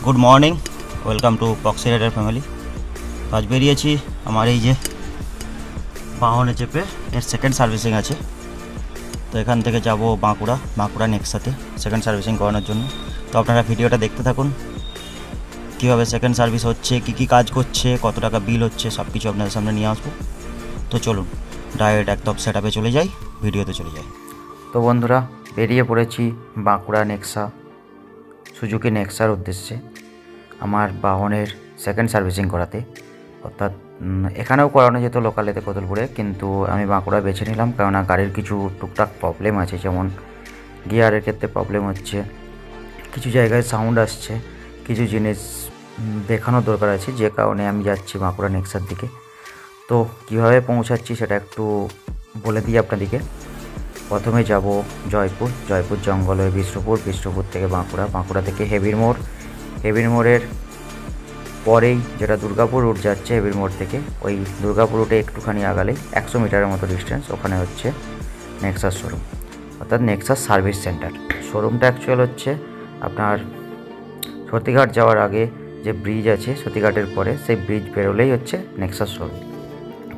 Good morning, welcome to poxy rider family. আজ বেরিয়েছি আমার এই যে বাহনে চেপে, এর সেকেন্ড সার্ভিসিং আছে। তো এখান থেকে যাব বাঁকুড়া নেক্সাতে সেকেন্ড সার্ভিসিং করানোর জন্য। তো আপনারা ভিডিওটা দেখতে থাকুন, কীভাবে সেকেন্ড সার্ভিস হচ্ছে, কী কাজ করছে, কত টাকা বিল হচ্ছে, সব কিছু আপনাদের সামনে নিয়ে আসবো। তো চলুন ডাইরেক্ট একদম সেট আপে চলে যাই, ভিডিওতে চলে যাই। তো বন্ধুরা, বেরিয়ে পড়েছি বাঁকুড়া নেক্সা সুজুকি নেক্সার উদ্দেশ্যে আমার বাহনের সেকেন্ড সার্ভিসিং করাতে। অর্থাৎ এখানেও করানো যেত লোকালেতে কোতলপুরে, কিন্তু আমি বাঁকুড়া বেছে নিলাম কেননা গাড়ির কিছু টুকটাক প্রবলেম আছে, যেমন গিয়ারের ক্ষেত্রে প্রবলেম হচ্ছে, কিছু জায়গায় সাউন্ড আসছে, কিছু জিনিস দেখানোর দরকার আছে, যে কারণে আমি যাচ্ছি বাঁকুড়া নেক্সার দিকে। তো কীভাবে পৌঁছাচ্ছি সেটা একটু বলে দিই আপনাদেরকে। প্রথমে যাব জয়পুর জঙ্গল হয়ে বিষ্ণুপুর থেকে বাঁকুড়া থেকে হেবির মোড়ের পরেই যেটা দুর্গাপুর রুট যাচ্ছে, হেবির মোড় থেকে ওই দুর্গাপুর রুটে একটুখানি আগালেই 100 মিটারের মতো ডিস্টেন্স, ওখানে হচ্ছে নেক্সাস শোরুম, অর্থাৎ নেক্সাস সার্ভিস সেন্টার। শোরুমটা অ্যাকচুয়াল হচ্ছে আপনার সতীঘাট যাওয়ার আগে যে ব্রিজ আছে, সতীঘাটের পরে সেই ব্রিজ বেরোলেই হচ্ছে নেক্সাস শোরুম।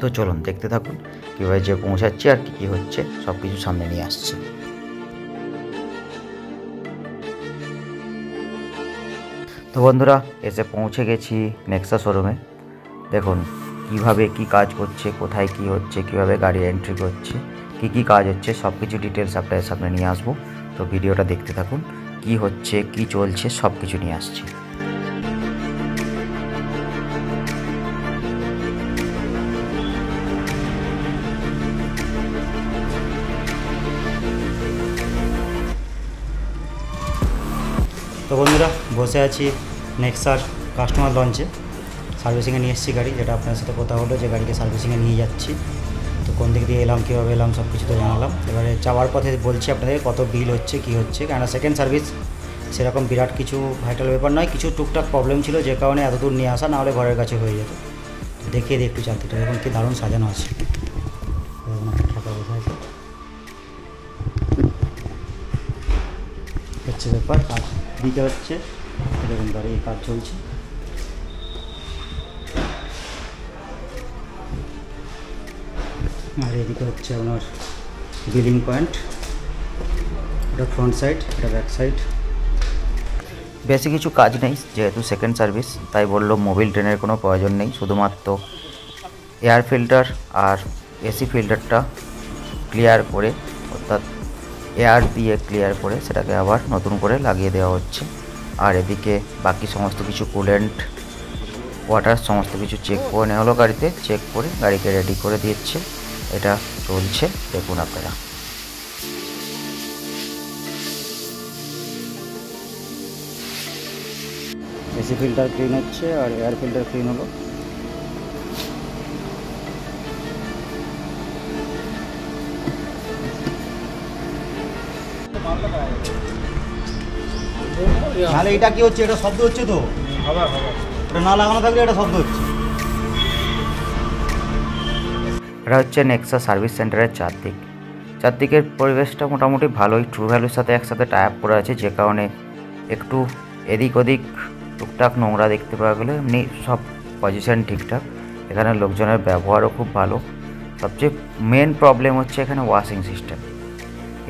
তো চলুন দেখতে থাকুন কীভাবে যে পৌঁছাচ্ছি আর কী হচ্ছে সব কিছু সামনে নিয়ে আসছে। তো বন্ধুরা, এসে পৌঁছে গেছি নেক্সা শোরুমে। দেখুন কীভাবে কী কাজ করছে, কোথায় কী হচ্ছে, কীভাবে গাড়ি এন্ট্রি করছে, কী কাজ হচ্ছে, সব কিছু ডিটেলস আপনাদের সামনে নিয়ে আসবো। তো ভিডিওটা দেখতে থাকুন, কী হচ্ছে, কী চলছে, সব কিছু নিয়ে আসছি। তো বন্ধুরা, বসে আছি নেক্সার কাস্টমার লঞ্চে, সার্ভিসিংয়ে নিয়ে এসেছি গাড়ি, যেটা আপনার সাথে কথা হলো যে গাড়িকে সার্ভিসিংয়ে নিয়ে যাচ্ছি। তো কোন দিক দিয়ে এলাম, কীভাবে এলাম, সব কিছু তো জানালাম। এবারে যাওয়ার পথে বলছি আপনাদের কত বিল হচ্ছে, কী হচ্ছে, কেননা সেকেন্ড সার্ভিস সেরকম বিরাট কিছু ভাইটাল ব্যাপার নয়, কিছু টুকটাক প্রবলেম ছিল যে কারণে এত দূর নিয়ে আসা, না হলে ঘরের কাছে হয়ে যেত। দেখিয়ে দিই একটু চারদিকটা, দেখুন কী দারুণ সাজানো আছে। হচ্ছে ব্যাপার, আর দিকে হচ্ছে দেখুন গাড়ির কাজ চলছে। আর এদিকে হচ্ছে আপনার বিলিং পয়েন্ট, এটা ফ্রন্ট সাইড, এটা ব্যাক সাইড। বেশি কিছু কাজ নেই, যেহেতু সেকেন্ড সার্ভিস তাই বললো মোবিল ট্রেনের কোনো প্রয়োজন নেই, শুধুমাত্র এয়ার ফিল্টার আর এসি ফিল্টারটা ক্লিয়ার করে, অর্থাৎ এয়ার দিয়ে ক্লিয়ার করে সেটাকে আবার নতুন করে লাগিয়ে দেওয়া হচ্ছে। আর এদিকে বাকি সমস্ত কিছু কুলেন্ট, ওয়াটার সমস্ত কিছু চেক করে নেওয়া হলো, গাড়িতে চেক করে গাড়িকে রেডি করে দিচ্ছে। এটা চলছে, দেখুন আপনারা। এসি ফিল্টার ক্লিন হচ্ছে আর এয়ার ফিল্টার ক্লিন হলো। তাহলে এটা কি হচ্ছে, এটা শব্দ হচ্ছে, তো এটা না লাগানো থাকলে এটা শব্দ হচ্ছে। এটা হচ্ছে নেক্সা সার্ভিস সেন্টারের চারদিকের পরিবেশটা মোটামুটি ভালোই, ট্রু ভ্যালুর সাথে একসাথে টাই আপ করা আছে, যে কারণে একটু এদিক ওদিক টুকটাক নোংরা দেখতে পাওয়া গেলে এমনি সব পজিশন ঠিকঠাক। এখানে লোকজনের ব্যবহারও খুব ভালো। সবচেয়ে মেন প্রবলেম হচ্ছে এখানে ওয়াশিং সিস্টেম।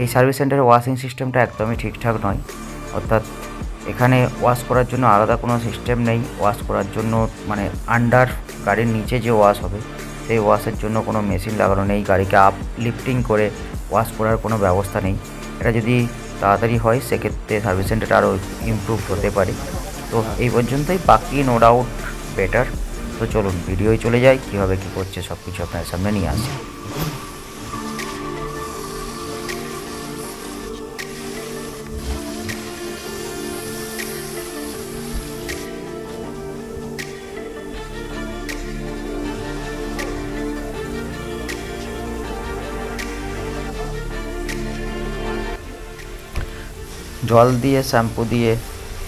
এই সার্ভিস সেন্টারের ওয়াশিং সিস্টেমটা একদমই ঠিকঠাক নয়, অর্থাৎ এখানে ওয়াশ করার জন্য আলাদা কোনো সিস্টেম নেই। ওয়াশ করার জন্য মানে আন্ডার গাড়ির নিচে যে ওয়াশ হবে সেই ওয়াশের জন্য কোনো মেশিন লাগানো নেই, গাড়িকে আপ লিফটিং করে ওয়াশ করার কোনো ব্যবস্থা নেই। এটা যদি তাড়াতাড়ি হয় সেক্ষেত্রে সার্ভিস সেন্টারটা আরও ইমপ্রুভ হতে পারে। তো এই পর্যন্তই, বাকি নো ডাউট বেটার। তো চলুন ভিডিওয় চলে যাই, কীভাবে কী করছে সব কিছু আপনার সামনে নিয়ে আসি। জল দিয়ে শ্যাম্পু দিয়ে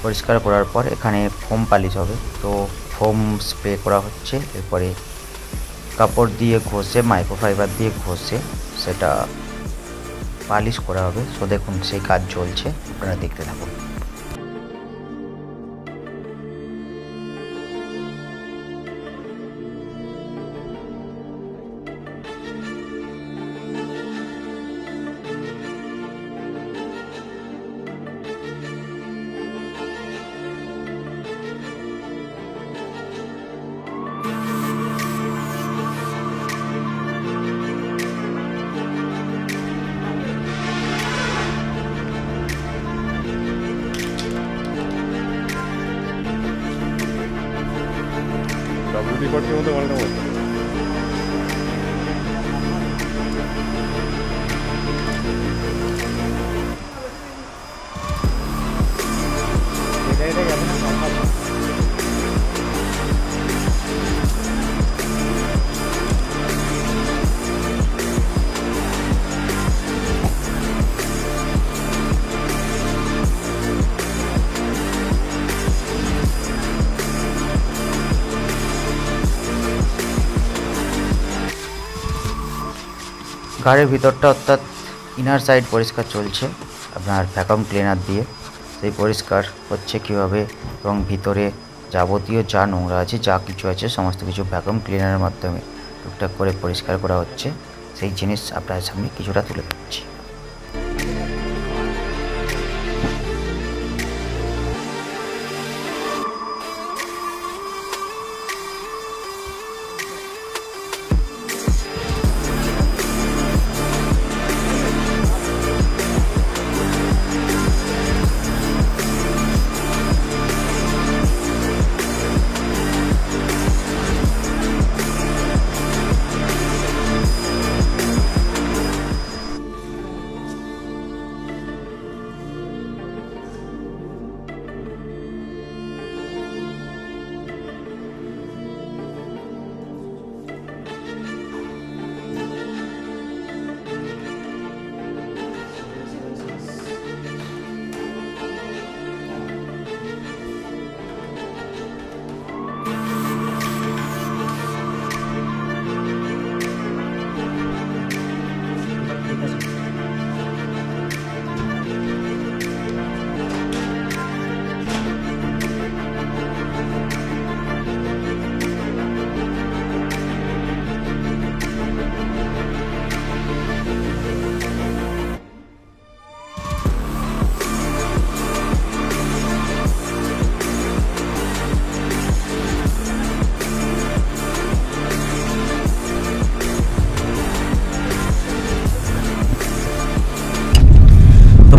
পরিষ্কার করার পর এখানে ফোম পালিশ হবে, তো ফোম স্প্রে করা হচ্ছে। এরপরে কাপড় দিয়ে ঘষে, মাইক্রোফাইবার দিয়ে ঘষে সেটা পালিশ করা হবে। সো দেখুন সেই কাজ চলছে, আপনারা দেখতে থাকুন। বিপদের মতো বলতে বলতে গাড়ির ভিতরটা অর্থাৎ ইনার সাইড পরিষ্কার চলছে আপনার ভ্যাকুয়াম ক্লিনার দিয়ে। সেই পরিষ্কার হচ্ছে কীভাবে এবং ভিতরে যাবতীয় যা নোংরা আছে যা কিছু আছে সমস্ত কিছু ভ্যাকুয়াম ক্লিনারের মাধ্যমে টুকটাক করে পরিষ্কার করা হচ্ছে। সেই জিনিস আপনার সামনে কিছুটা তুলে ধরছি।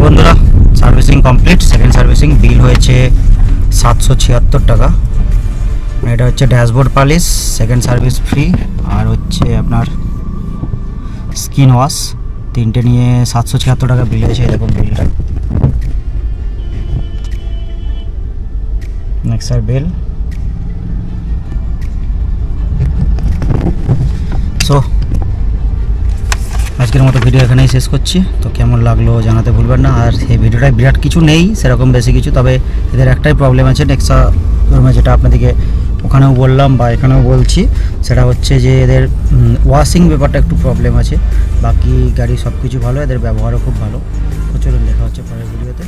বন্ধুরা servicing complete. Second servicing bill হয়েছে 776 টাকা। এটা হচ্ছে dashboard polish, second service free, আর হচ্ছে আপনার স্কিন ওয়াশ, তিনটে নিয়ে 776 টাকা বিল হয়েছে। এরকম বিলটা নেক্সট বিল। সো আজকের মতো ভিডিও এখানেই শেষ করছি। তো কেমন লাগলো জানাতে ভুলবেন না। আর এই ভিডিওটায় বিরাট কিছু নেই সেরকম বেশি কিছু, তবে এদের একটাই প্রবলেম আছে নেক্সা রুমে, যেটা আপনাদেরকে ওখানেও বললাম বা এখানেও বলছি, সেটা হচ্ছে যে এদের ওয়াশিং ব্যাপারটা একটু প্রবলেম আছে। বাকি গাড়ি সব কিছু ভালো, এদের ব্যবহারও খুব ভালো। তো চলুন দেখা হচ্ছে পরের ভিডিওতে।